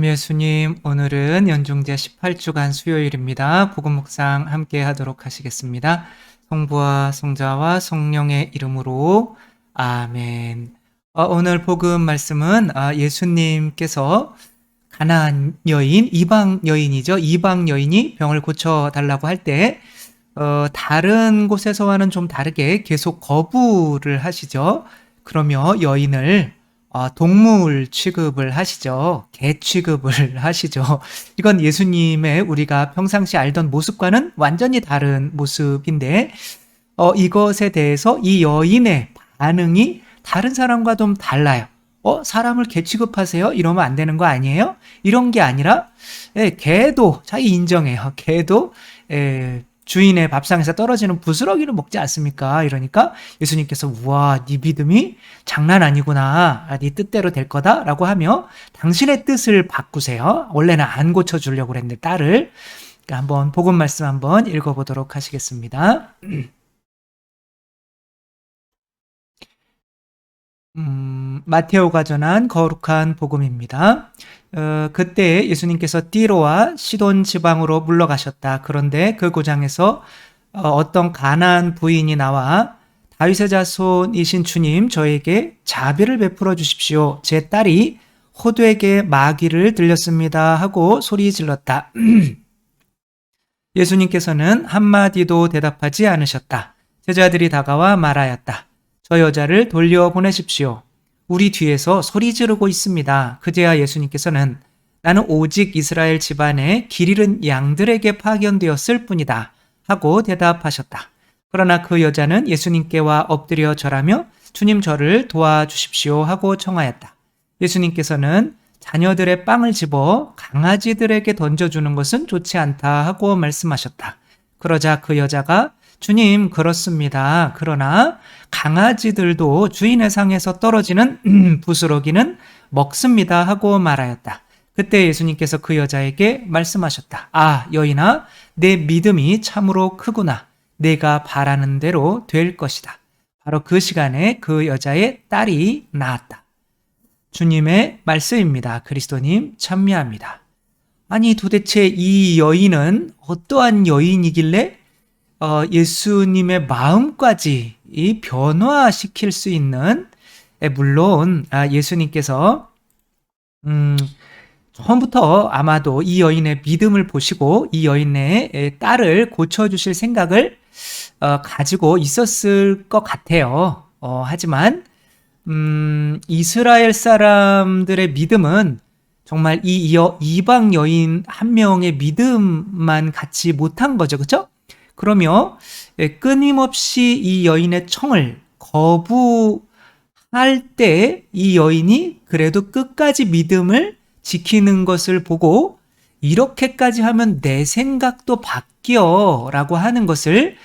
예수님, 오늘은 연중제 18주간 수요일입니다. 복음 묵상 함께 하도록 하시겠습니다. 성부와 성자와 성령의 이름으로 아멘. 오늘 복음 말씀은 예수님께서 가나안 여인, 이방 여인이죠. 이방 여인이 병을 고쳐달라고 할 때 다른 곳에서와는 좀 다르게 계속 거부를 하시죠. 그러며 여인을 동물 취급을 하시죠. 개 취급을 하시죠. 이건 예수님의 우리가 평상시 알던 모습과는 완전히 다른 모습인데, 이것에 대해서 이 여인의 반응이 다른 사람과 좀 달라요. 사람을 개 취급하세요? 이러면 안 되는 거 아니에요? 이런 게 아니라, 개도 자기 인정해요. 개도, 주인의 밥상에서 떨어지는 부스러기를 먹지 않습니까? 이러니까 예수님께서 우와, 네 믿음이 장난 아니구나. 네 뜻대로 될 거다라고 하며 당신의 뜻을 바꾸세요. 원래는 안 고쳐주려고 그랬는데 딸을. 그러니까 한번 복음 말씀 한번 읽어보도록 하시겠습니다. 마테오가 전한 거룩한 복음입니다. 그때 예수님께서 띠로와 시돈 지방으로 물러가셨다. 그런데 그 고장에서 어떤 가나안 부인이 나와 다윗의 자손이신 주님, 저에게 자비를 베풀어 주십시오. 제 딸이 호두에게 마귀를 들렸습니다 하고 소리 질렀다. 예수님께서는 한마디도 대답하지 않으셨다. 제자들이 다가와 말하였다. 저 여자를 돌려보내십시오. 우리 뒤에서 소리 지르고 있습니다. 그제야 예수님께서는 나는 오직 이스라엘 집안의 길 잃은 양들에게 파견되었을 뿐이다 하고 대답하셨다. 그러나 그 여자는 예수님께와 엎드려 절하며 주님 저를 도와주십시오 하고 청하였다. 예수님께서는 자녀들의 빵을 집어 강아지들에게 던져주는 것은 좋지 않다 하고 말씀하셨다. 그러자 그 여자가 주님, 그렇습니다. 그러나 강아지들도 주인의 상에서 떨어지는 부스러기는 먹습니다 하고 말하였다. 그때 예수님께서 그 여자에게 말씀하셨다. 여인아, 내 믿음이 참으로 크구나. 내가 바라는 대로 될 것이다. 바로 그 시간에 그 여자의 딸이 나았다. 주님의 말씀입니다. 그리스도님 찬미합니다. 아니 도대체 이 여인은 어떠한 여인이길래 예수님의 마음까지 이 변화시킬 수 있는, 물론 예수님께서 처음부터 아마도 이 여인의 믿음을 보시고 이 여인의 딸을 고쳐주실 생각을 가지고 있었을 것 같아요. 하지만 이스라엘 사람들의 믿음은 정말 이 이방 여인 한 명의 믿음만 갖지 못한 거죠. 그렇죠? 그러며 끊임없이 이 여인의 청을 거부할 때 이 여인이 그래도 끝까지 믿음을 지키는 것을 보고 이렇게까지 하면 내 생각도 바뀌어 라고 하는 것을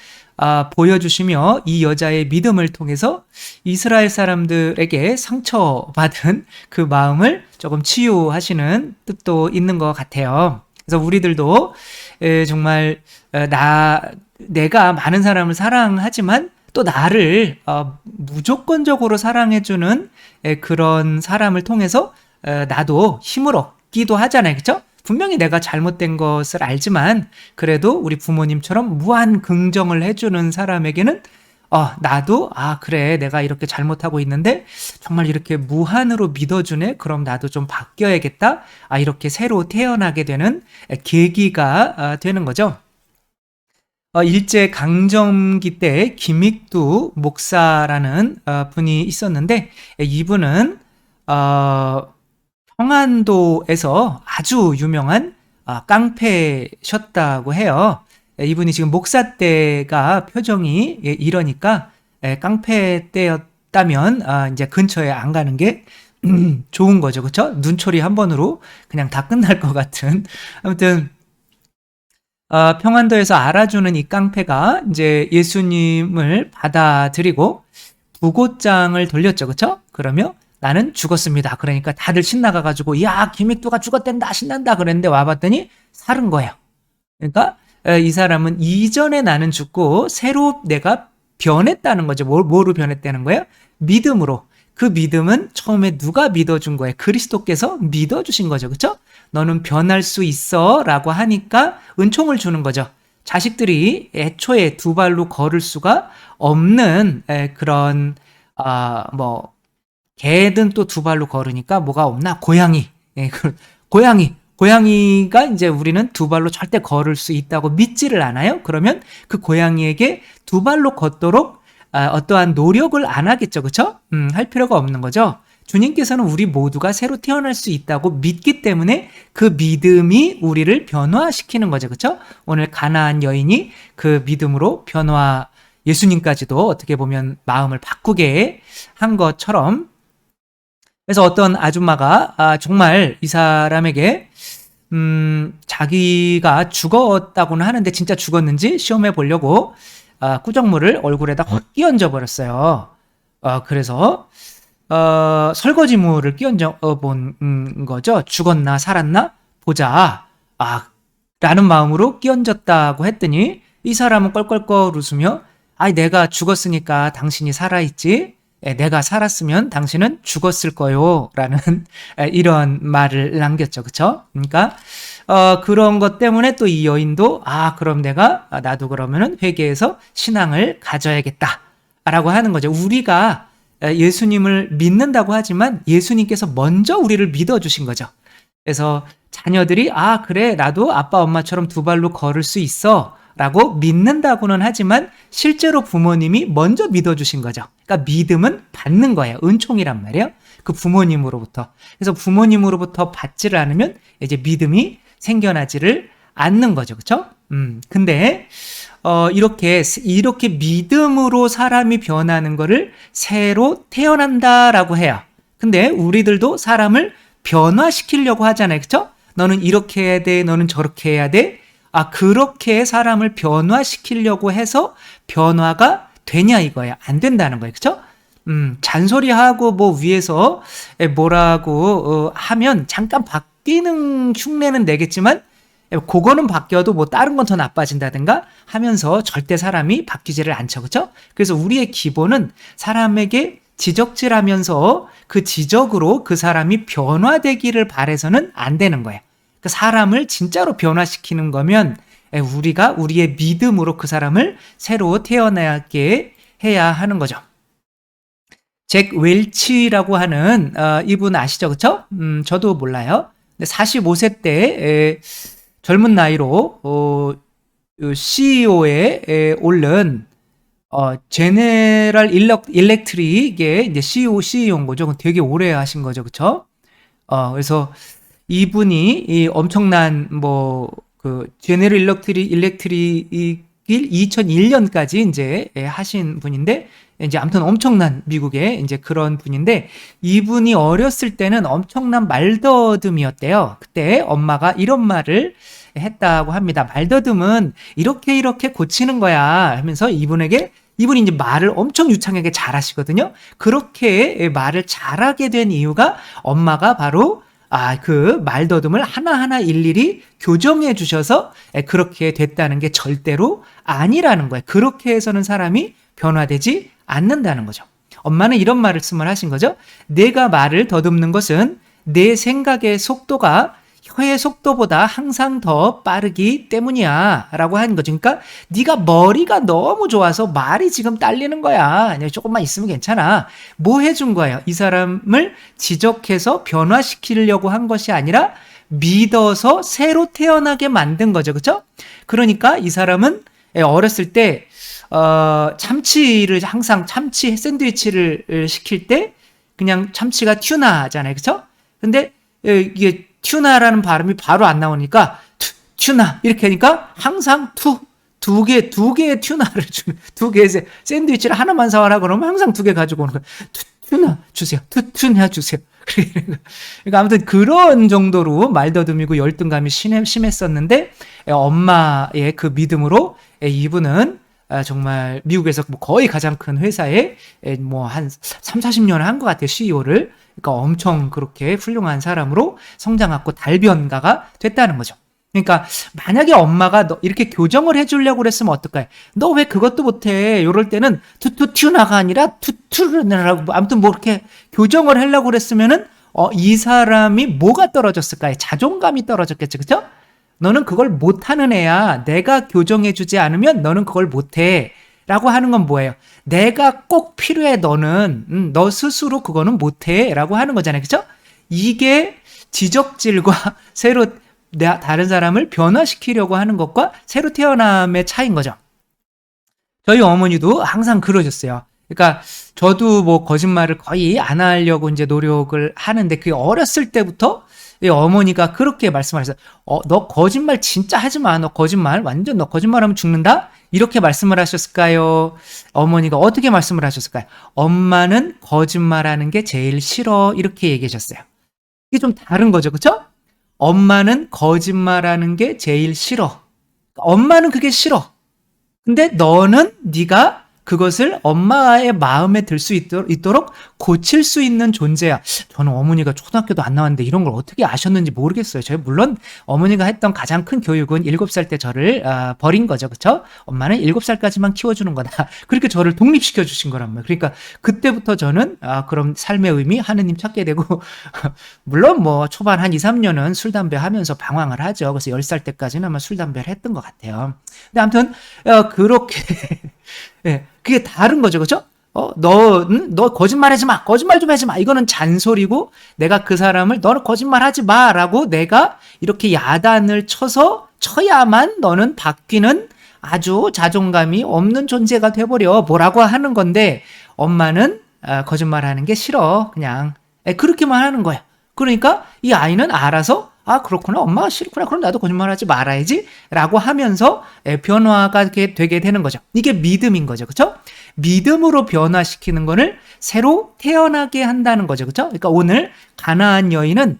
보여주시며 이 여자의 믿음을 통해서 이스라엘 사람들에게 상처받은 그 마음을 조금 치유하시는 뜻도 있는 것 같아요. 그래서 우리들도 정말 내가 많은 사람을 사랑하지만 또 나를 무조건적으로 사랑해주는 그런 사람을 통해서 나도 힘을 얻기도 하잖아요. 그렇죠? 분명히 내가 잘못된 것을 알지만 그래도 우리 부모님처럼 무한 긍정을 해주는 사람에게는 나도 그래 내가 이렇게 잘못하고 있는데 정말 이렇게 무한으로 믿어주네. 그럼 나도 좀 바뀌어야겠다. 이렇게 새로 태어나게 되는 계기가 되는 거죠. 일제 강점기 때 김익두 목사라는 분이 있었는데 이분은 평안도에서 아주 유명한 깡패셨다고 해요. 이분이 지금 목사 때가 표정이 이러니까 깡패 때였다면 이제 근처에 안 가는 게 좋은 거죠. 그렇죠? 눈초리 한 번으로 그냥 다 끝날 것 같은. 아무튼 평안도에서 알아주는 이 깡패가 이제 예수님을 받아들이고 부고장을 돌렸죠. 그렇죠? 그러면 나는 죽었습니다. 그러니까 다들 신나가가지고 야 김익두가 죽었댄다 신난다 그랬는데 와봤더니 살은 거예요. 그러니까 이 사람은 이전에 나는 죽고 새로 내가 변했다는 거죠. 뭐로 변했다는 거예요? 믿음으로. 그 믿음은 처음에 누가 믿어준 거예요? 그리스도께서 믿어주신 거죠. 그렇죠? 너는 변할 수 있어 라고 하니까 은총을 주는 거죠. 자식들이 애초에 두 발로 걸을 수가 없는 그런 개든 또 두 발로 걸으니까 뭐가 없나? 고양이. 고양이가 이제 우리는 두 발로 절대 걸을 수 있다고 믿지를 않아요. 그러면 그 고양이에게 두 발로 걷도록 어떠한 노력을 안 하겠죠. 그렇죠? 할 필요가 없는 거죠. 주님께서는 우리 모두가 새로 태어날 수 있다고 믿기 때문에 그 믿음이 우리를 변화시키는 거죠. 그렇죠? 오늘 가나안 여인이 그 믿음으로 예수님까지도 어떻게 보면 마음을 바꾸게 한 것처럼, 그래서 어떤 아줌마가 정말 이 사람에게 자기가 죽었다고는 하는데 진짜 죽었는지 시험해 보려고 꾸정물을 얼굴에다 확 끼얹어 버렸어요. 그래서 설거지물을 끼얹어 본 거죠. 죽었나 살았나 보자 라는 마음으로 끼얹었다고 했더니 이 사람은 껄껄껄 웃으며 내가 죽었으니까 당신이 살아있지, 내가 살았으면 당신은 죽었을 거요 라는 이런 말을 남겼죠. 그쵸? 그러니까 그런 것 때문에 또 이 여인도 그럼 나도 그러면은 회개해서 신앙을 가져야겠다 라고 하는 거죠. 우리가 예수님을 믿는다고 하지만 예수님께서 먼저 우리를 믿어주신 거죠. 그래서 자녀들이 그래 나도 아빠 엄마처럼 두 발로 걸을 수 있어 라고 믿는다고는 하지만 실제로 부모님이 먼저 믿어주신 거죠. 그러니까 믿음은 받는 거예요. 은총이란 말이에요. 그 부모님으로부터. 그래서 부모님으로부터 받지를 않으면 이제 믿음이 생겨나지를 않는 거죠. 그렇죠? 근데 이렇게 믿음으로 사람이 변하는 거를 새로 태어난다라고 해요. 근데 우리들도 사람을 변화시키려고 하잖아요. 그렇죠? 너는 이렇게 해야 돼. 너는 저렇게 해야 돼. 그렇게 사람을 변화시키려고 해서 변화가 되냐 이거예요. 안 된다는 거예요. 그렇죠? 잔소리하고 위에서 뭐라고 하면 잠깐 바뀌는 흉내는 내겠지만 그거는 바뀌어도 다른 건 더 나빠진다든가 하면서 절대 사람이 바뀌지를 않죠. 그렇죠? 그래서 우리의 기본은 사람에게 지적질하면서 그 지적으로 그 사람이 변화되기를 바라서는 안 되는 거예요. 그 사람을 진짜로 변화시키는 거면 우리가 우리의 믿음으로 그 사람을 새로 태어나게 해야 하는 거죠. 잭 웰치라고 하는 이분 아시죠? 그렇죠? 저도 몰라요. 45세 때 젊은 나이로 CEO에 오른 제네럴 일렉트릭의 이제 CEO인 거죠. 되게 오래 하신 거죠. 그렇죠? 그래서 이분이 이 엄청난 제네럴 일렉트릭 2001년까지 이제 하신 분인데, 이제 아무튼 엄청난 미국의 이제 그런 분인데, 이분이 어렸을 때는 엄청난 말더듬이었대요. 그때 엄마가 이런 말을 했다고 합니다. 말더듬은 이렇게 고치는 거야 하면서 이분이 이제 말을 엄청 유창하게 잘하시거든요. 그렇게 말을 잘하게 된 이유가 엄마가 바로 그 말더듬을 하나하나 일일이 교정해 주셔서 그렇게 됐다는 게 절대로 아니라는 거예요. 그렇게 해서는 사람이 변화되지 않는다는 거죠. 엄마는 이런 말씀을 하신 거죠. 내가 말을 더듬는 것은 내 생각의 속도가 혀의 속도보다 항상 더 빠르기 때문이야 라고 하는 거죠. 그러니까 네가 머리가 너무 좋아서 말이 지금 딸리는 거야. 조금만 있으면 괜찮아. 뭐 해준 거예요? 이 사람을 지적해서 변화시키려고 한 것이 아니라 믿어서 새로 태어나게 만든 거죠. 그렇죠? 그러니까 이 사람은 어렸을 때 참치 샌드위치를 시킬 때 그냥 참치가 튜나잖아요. 그렇죠? 근데 이게 튜나라는 발음이 바로 안 나오니까 튜나 이렇게 하니까 항상 두 개의 튜나를 주는, 두 개의 샌드위치를 하나만 사와라 그러면 항상 두 개 가지고 오는 거야. 튜나 주세요. 튜나 주세요. 그러니까 아무튼 그런 정도로 말더듬이고 열등감이 심했었는데 엄마의 그 믿음으로 이분은 정말 미국에서 거의 가장 큰 회사에 한 30-40년을 한 것 같아요. CEO를. 그러니까 엄청 그렇게 훌륭한 사람으로 성장하고 달변가가 됐다는 거죠. 그러니까 만약에 엄마가 너 이렇게 교정을 해주려고 그랬으면 어떨까요? 너 왜 그것도 못해? 이럴 때는 투투튜나가 아니라 투투르나라고 아무튼 뭐 이렇게 교정을 하려고 그랬으면은 이 사람이 뭐가 떨어졌을까요? 자존감이 떨어졌겠죠, 그렇죠? 너는 그걸 못하는 애야. 내가 교정해주지 않으면 너는 그걸 못해. 라고 하는 건 뭐예요? 내가 꼭 필요해, 너는. 너 스스로 그거는 못해. 라고 하는 거잖아요. 그죠? 이게 지적질과 새로 다른 사람을 변화시키려고 하는 것과 새로 태어남의 차이인 거죠. 저희 어머니도 항상 그러셨어요. 그러니까 저도 뭐 거짓말을 거의 안 하려고 이제 노력을 하는데 그게 어렸을 때부터 이 어머니가 그렇게 말씀하셨어요. 너 거짓말 진짜 하지 마. 너 거짓말 완전 너 거짓말하면 죽는다. 이렇게 말씀을 하셨을까요? 어머니가 어떻게 말씀을 하셨을까요? 엄마는 거짓말하는 게 제일 싫어. 이렇게 얘기하셨어요. 이게 좀 다른 거죠, 그렇죠? 엄마는 거짓말하는 게 제일 싫어. 엄마는 그게 싫어. 근데 너는 네가 그것을 엄마의 마음에 들 수 있도록 고칠 수 있는 존재야. 저는 어머니가 초등학교도 안 나왔는데 이런 걸 어떻게 아셨는지 모르겠어요. 저희 물론 어머니가 했던 가장 큰 교육은 7살 때 저를 버린 거죠. 그렇죠? 엄마는 7살까지만 키워주는 거다. 그렇게 저를 독립시켜 주신 거란 말이에요. 그러니까 그때부터 저는 그럼 삶의 의미 하느님 찾게 되고 물론 뭐 초반 한 2, 3년은 술, 담배 하면서 방황을 하죠. 그래서 10살 때까지는 아마 술, 담배를 했던 것 같아요. 근데 아무튼 그렇게 예, 그게 다른 거죠, 그죠? 너 거짓말 하지 마, 거짓말 좀 하지 마. 이거는 잔소리고, 내가 그 사람을 너는 거짓말 하지 마, 라고 내가 이렇게 야단을 쳐야만 너는 바뀌는 아주 자존감이 없는 존재가 돼버려. 뭐라고 하는 건데, 엄마는 거짓말 하는 게 싫어. 그냥. 그렇게만 하는 거야. 그러니까 이 아이는 알아서 그렇구나. 엄마가 싫구나. 그럼 나도 거짓말하지 말아야지. 라고 하면서 변화가 되게 되는 거죠. 이게 믿음인 거죠. 그렇죠? 믿음으로 변화시키는 거를 새로 태어나게 한다는 거죠. 그렇죠? 그러니까 오늘 가나안 여인은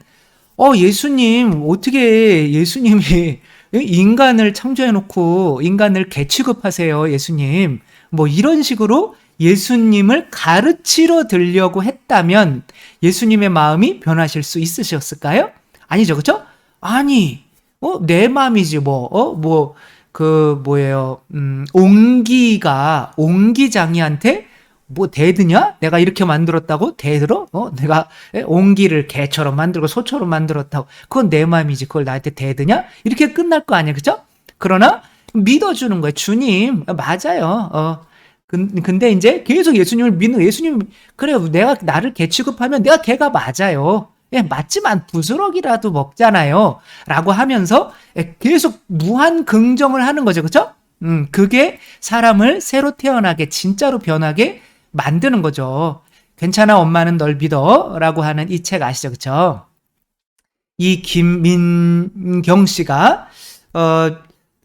예수님 어떻게 예수님이 인간을 창조해 놓고 인간을 개 취급하세요. 예수님. 뭐 이런 식으로 예수님을 가르치러 들려고 했다면 예수님의 마음이 변하실 수 있으셨을까요? 아니죠, 그쵸? 아니, 내 마음이지, 옹기장이한테 대드냐? 내가 이렇게 만들었다고? 대들어? 내가 옹기를 개처럼 만들고 소처럼 만들었다고. 그건 내 마음이지. 그걸 나한테 대드냐? 이렇게 끝날 거 아니야, 그쵸? 그러나 믿어주는 거예요. 주님, 맞아요. 근데 이제 계속 예수님을 믿는, 예수님, 그래요. 내가 나를 개 취급하면 내가 개가 맞아요. 맞지만 부스러기라도 먹잖아요. 라고 하면서 계속 무한 긍정을 하는 거죠. 그쵸? 그게 사람을 새로 태어나게, 진짜로 변하게 만드는 거죠. 괜찮아, 엄마는 널 믿어. 라고 하는 이 책 아시죠? 그쵸? 이 김민경 씨가,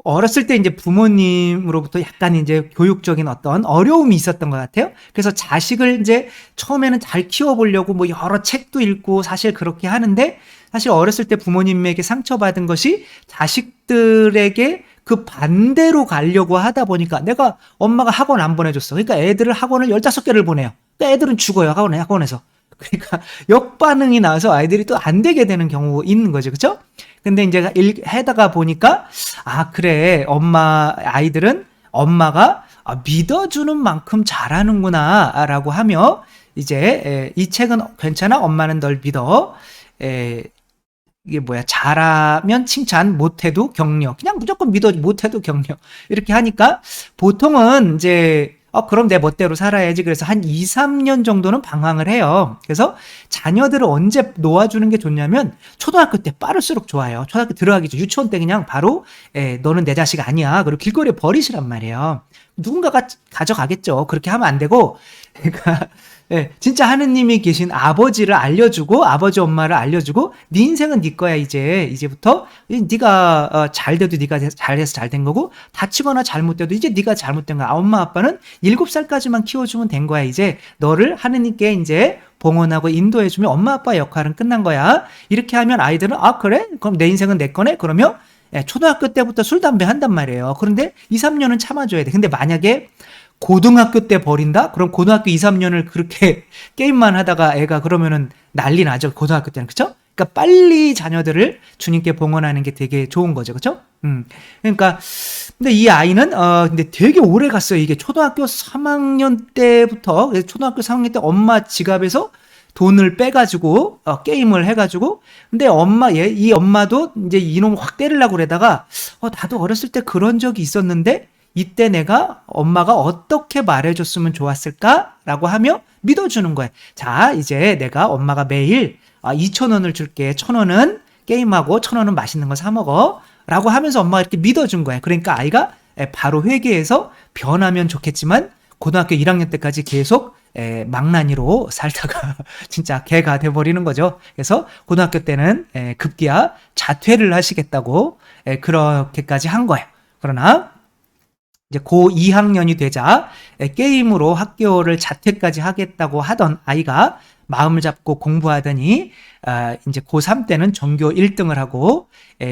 어렸을 때 이제 부모님으로부터 약간 이제 교육적인 어떤 어려움이 있었던 것 같아요. 그래서 자식을 이제 처음에는 잘 키워보려고 뭐 여러 책도 읽고 사실 그렇게 하는데 사실 어렸을 때 부모님에게 상처받은 것이 자식들에게 그 반대로 가려고 하다 보니까 내가 엄마가 학원 안 보내줬어. 그러니까 애들을 학원을 15개를 보내요. 그러니까 애들은 죽어요. 학원에서. 그러니까 역반응이 나와서 아이들이 또 안 되게 되는 경우 있는 거죠. 그렇죠? 근데 이제 해다가 보니까 그래. 아이들은 엄마가 믿어주는 만큼 잘하는구나 라고 하며 이제 이 책은 괜찮아. 엄마는 널 믿어. 이게 잘하면 칭찬, 못해도 격려. 그냥 무조건 믿어, 못해도 격려. 이렇게 하니까 보통은 이제 그럼 내 멋대로 살아야지. 그래서 한 2, 3년 정도는 방황을 해요. 그래서 자녀들을 언제 놓아주는 게 좋냐면 초등학교 때 빠를수록 좋아요. 초등학교 들어가기 전 유치원 때 그냥 바로 너는 내 자식 아니야. 그리고 길거리에 버리시란 말이에요. 누군가가 가져가겠죠. 그렇게 하면 안 되고 그러니까 진짜 하느님이 계신 아버지를 알려주고 아버지 엄마를 알려주고 네 인생은 네 거야. 이제부터 네가 잘 돼도 네가 잘해서 잘 된 거고 다치거나 잘못돼도 이제 네가 잘못된 거야. 엄마 아빠는 7살까지만 키워주면 된 거야. 이제 너를 하느님께 이제 봉헌하고 인도해주면 엄마 아빠의 역할은 끝난 거야. 이렇게 하면 아이들은 그래? 그럼 내 인생은 내 거네? 그러면 초등학교 때부터 술 담배 한단 말이에요. 그런데 2, 3년은 참아줘야 돼. 근데 만약에 고등학교 때 버린다? 그럼 고등학교 2, 3년을 그렇게 게임만 하다가 애가 그러면은 난리 나죠. 고등학교 때는. 그쵸? 그러니까 빨리 자녀들을 주님께 봉헌하는 게 되게 좋은 거죠. 그렇죠? 그러니까 근데 이 아이는 근데 되게 오래 갔어요. 이게 초등학교 3학년 때부터 초등학교 3학년 때 엄마 지갑에서 돈을 빼가지고 게임을 해가지고 근데 이 엄마도 이제 이놈 확 때리려고 그러다가 나도 어렸을 때 그런 적이 있었는데 이때 내가 엄마가 어떻게 말해줬으면 좋았을까라고 하며 믿어주는 거예요. 자, 이제 내가 엄마가 매일 2,000원을 줄게. 1,000원은 게임하고 1,000원은 맛있는 거 사 먹어. 라고 하면서 엄마가 이렇게 믿어준 거예요. 그러니까 아이가 바로 회개해서 변하면 좋겠지만 고등학교 1학년 때까지 계속 망나니로 살다가 진짜 개가 돼버리는 거죠. 그래서 고등학교 때는 급기야 자퇴를 하시겠다고 그렇게까지 한 거예요. 그러나 이제 고 2학년이 되자 게임으로 학교를 자퇴까지 하겠다고 하던 아이가 마음을 잡고 공부하더니 이제 고3 때는 전교 1등을 하고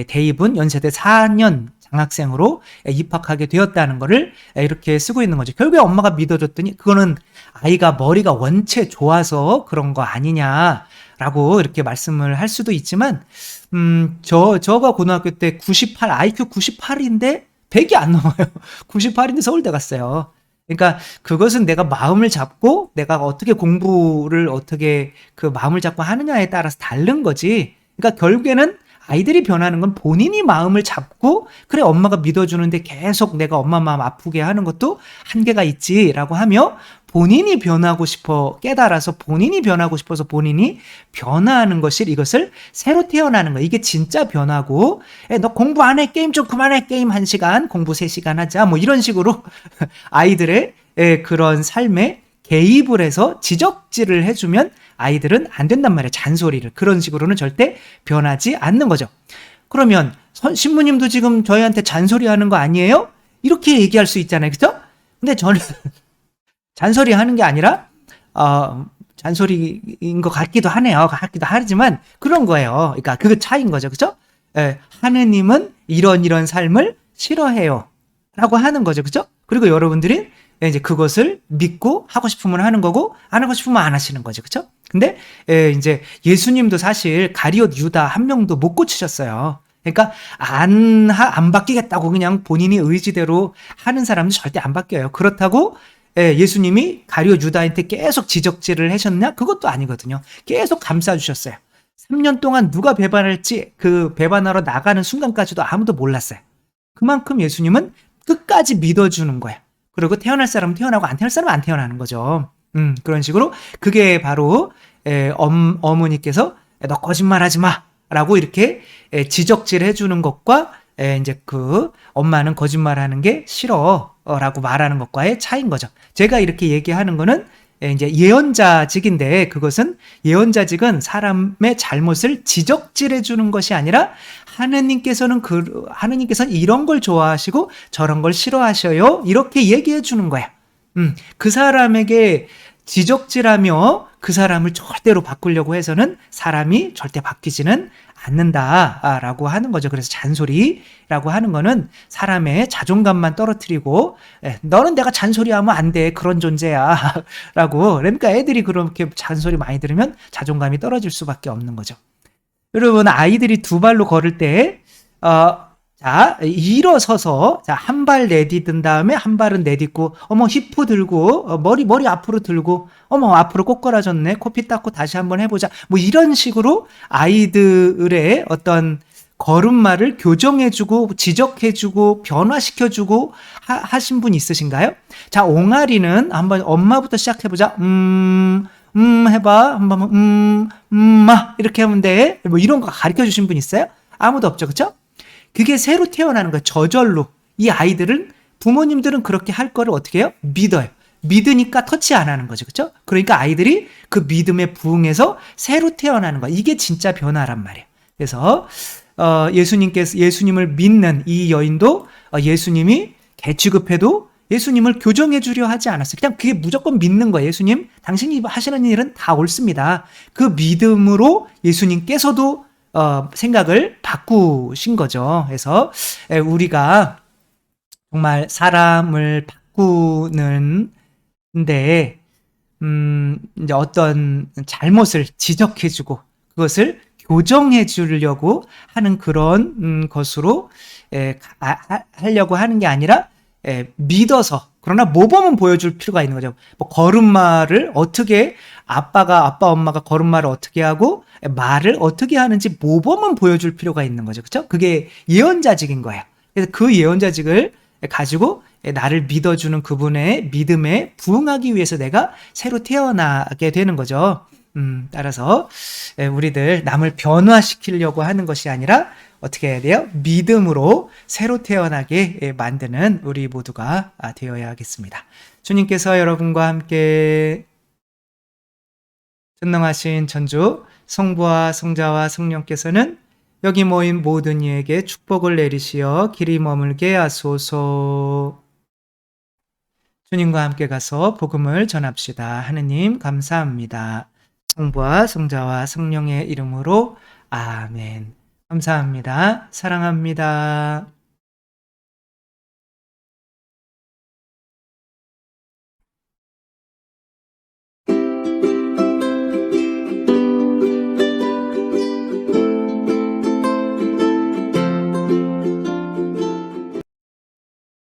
대입은 연세대 4년 장학생으로 입학하게 되었다는 것을 이렇게 쓰고 있는 거죠. 결국에 엄마가 믿어줬더니 그거는 아이가 머리가 원체 좋아서 그런 거 아니냐라고 이렇게 말씀을 할 수도 있지만 저가 고등학교 때 IQ 98인데 100이 안 넘어요. 98인데 서울대 갔어요. 그러니까 그것은 내가 마음을 잡고 내가 어떻게 공부를 어떻게 그 마음을 잡고 하느냐에 따라서 다른 거지. 그러니까 결국에는 아이들이 변하는 건 본인이 마음을 잡고 그래 엄마가 믿어주는데 계속 내가 엄마 마음 아프게 하는 것도 한계가 있지라고 하며 본인이 변하고 싶어 깨달아서 본인이 변하고 싶어서 본인이 변화하는 것이 이것을 새로 태어나는 거야. 이게 진짜 변화고 너 공부 안 해? 게임 좀 그만해. 게임 1시간 공부 3시간 하자. 뭐 이런 식으로 아이들의 그런 삶에 개입을 해서 지적질을 해주면 아이들은 안 된단 말이에요. 잔소리를. 그런 식으로는 절대 변하지 않는 거죠. 그러면 신부님도 지금 저희한테 잔소리하는 거 아니에요? 이렇게 얘기할 수 있잖아요. 그죠? 근데 저는 잔소리 하는 게 아니라 잔소리인 것 같기도 하네요. 같기도 하지만 그런 거예요. 그러니까 그 차이인 거죠. 그죠? 하느님은 이런 삶을 싫어해요. 라고 하는 거죠. 그죠? 그리고 여러분들이 이제 그것을 믿고 하고 싶으면 하는 거고 안 하고 싶으면 안 하시는 거죠. 그렇죠? 근데 이제 예수님도 사실 가룟 유다 한 명도 못 고치셨어요. 그러니까 안 바뀌겠다고 그냥 본인이 의지대로 하는 사람은 절대 안 바뀌어요. 그렇다고 예수님이 가룟 유다한테 계속 지적질을 하셨냐? 그것도 아니거든요. 계속 감싸주셨어요. 3년 동안 누가 배반할지 그 배반하러 나가는 순간까지도 아무도 몰랐어요. 그만큼 예수님은 끝까지 믿어주는 거예요. 그리고 태어날 사람은 태어나고 안 태어날 사람은 안 태어나는 거죠. 그런 식으로 그게 바로 어머니께서 너 거짓말하지 마라고 이렇게 지적질 해주는 것과 이제 그 엄마는 거짓말하는 게 싫어라고 말하는 것과의 차이인 거죠. 제가 이렇게 얘기하는 거는 이제 예언자직인데 그것은 예언자직은 사람의 잘못을 지적질해 주는 것이 아니라 하느님께서는 이런 걸 좋아하시고 저런 걸 싫어하셔요. 이렇게 얘기해 주는 거야. 그 사람에게 지적질하며 그 사람을 절대로 바꾸려고 해서는 사람이 절대 바뀌지는 않는다라고 하는 거죠. 그래서 잔소리라고 하는 거는 사람의 자존감만 떨어뜨리고 너는 내가 잔소리하면 안 돼. 그런 존재야. 라고. 그러니까 애들이 그렇게 잔소리 많이 들으면 자존감이 떨어질 수밖에 없는 거죠. 여러분 아이들이 두 발로 걸을 때 자, 일어서서, 자, 한 발 내딛은 다음에 한 발은 내딛고, 히프 들고, 머리 앞으로 들고, 앞으로 꼬꾸라졌네. 코피 닦고 다시 한번 해보자. 뭐 이런 식으로 아이들의 어떤 걸음마를 교정해주고, 지적해주고, 변화시켜주고 하신 분 있으신가요? 자, 옹알이는 한번 엄마부터 시작해보자. 해봐. 한번, 이렇게 하면 돼. 뭐 이런 거 가르쳐 주신 분 있어요? 아무도 없죠. 그쵸? 그게 새로 태어나는 거예요. 저절로. 이 아이들은 부모님들은 그렇게 할 거를 어떻게 해요? 믿어요. 믿으니까 터치 안 하는 거죠. 그렇죠? 그러니까 아이들이 그 믿음에 부응해서 새로 태어나는 거예요. 이게 진짜 변화란 말이에요. 그래서 예수님을 믿는 이 여인도 예수님이 개취급해도 예수님을 교정해 주려 하지 않았어요. 그냥 그게 무조건 믿는 거예요. 예수님, 당신이 하시는 일은 다 옳습니다. 그 믿음으로 예수님께서도 생각을 바꾸신 거죠. 그래서 우리가 정말 사람을 바꾸는데 이제 어떤 잘못을 지적해주고 그것을 교정해 주려고 하는 그런 것으로 하려고 하는 게 아니라 믿어서, 그러나 모범은 보여줄 필요가 있는 거죠. 뭐 걸음마를 어떻게 아빠 엄마가 걸음마를 어떻게 하고 말을 어떻게 하는지 모범은 보여줄 필요가 있는 거죠. 그렇죠? 그게 예언자직인 거예요. 그래서 그 예언자직을 가지고 나를 믿어주는 그분의 믿음에 부응하기 위해서 내가 새로 태어나게 되는 거죠. 따라서 우리들 남을 변화시키려고 하는 것이 아니라 어떻게 해야 돼요? 믿음으로 새로 태어나게 만드는 우리 모두가 되어야 하겠습니다. 주님께서 여러분과 함께 전능하신 천주 성부와 성자와 성령께서는 여기 모인 모든 이에게 축복을 내리시어 길이 머물게 하소서. 주님과 함께 가서 복음을 전합시다. 하느님 감사합니다. 성부와 성자와 성령의 이름으로 아멘. 감사합니다. 사랑합니다.